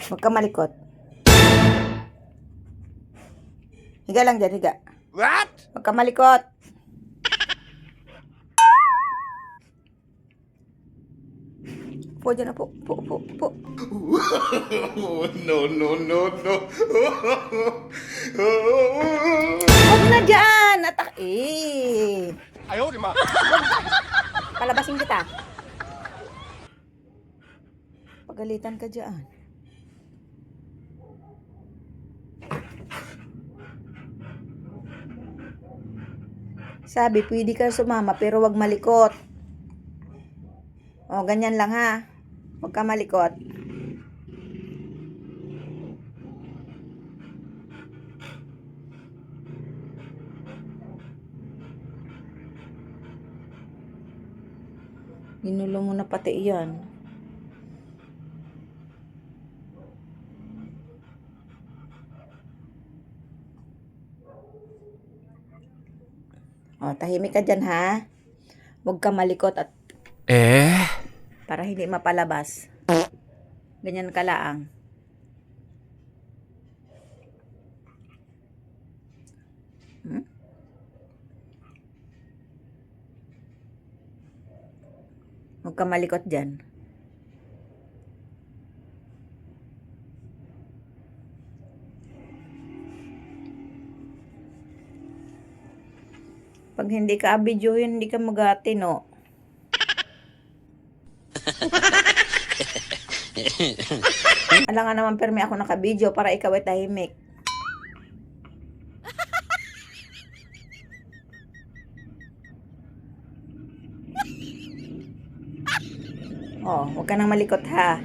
Huwag ka malikot. Higa lang dyan, higa. What? Huwag ka malikot. Po dyan na po. Po. No, no, no, no. Huwag na dyan. Ayaw, di ma. Palabasin kita. Pagalitan ka dyan. Sabi, pwede ka sumama pero wag malikot. O, ganyan lang ha. Huwag ka malikot. Ginulo mo na pati iyan. O, tahimik ka dyan ha. Huwag ka malikot at para hindi mapalabas. Ganyan ka laang. Huwag ka malikot dyan. Pag hindi ka abidyohin, hindi ka magati, no? Alam nga naman, permi ako nakabidyo para ikaw ay tahimik. Oh, huwag ka nang malikot ha.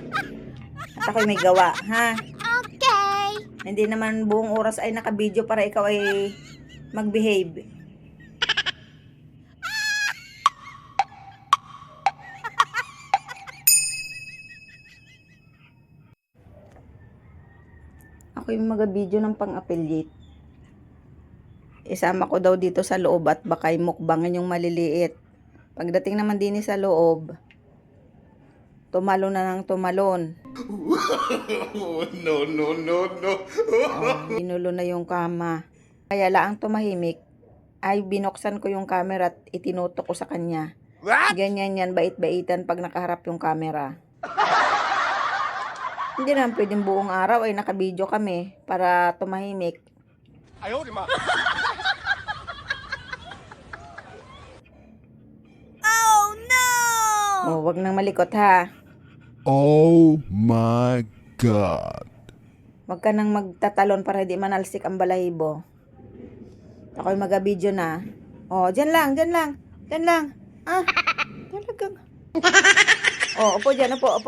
At ako'y may gawa, ha? Okay. Hindi naman buong oras ay nakabidyo para ikaw ay mag-behave. Ako yung mag-video ng pang-affiliate. Isama ko daw dito sa loob at baka mukbangin yung maliliit. Pagdating naman din sa loob, tumalon na ng tumalon. No, no, no, no. Ginulo na yung kama. Kaya laang tumahimik, ay binuksan ko yung camera at itinutok ko sa kanya. What? Ganyan yan, bait-baitan pag nakaharap yung camera. Hindi naman pwedeng buong araw ay nakabidyo kami para tumahimik. Ayaw, di ma. Oh no! Oh, wag nang malikot ha. Oh my God. Wag ka nang magtatalon para hindi manalsik ang balahibo. Ako'y mag-video na. Oh, dyan lang. Ah, talagang. Oh, upo dyan, upo.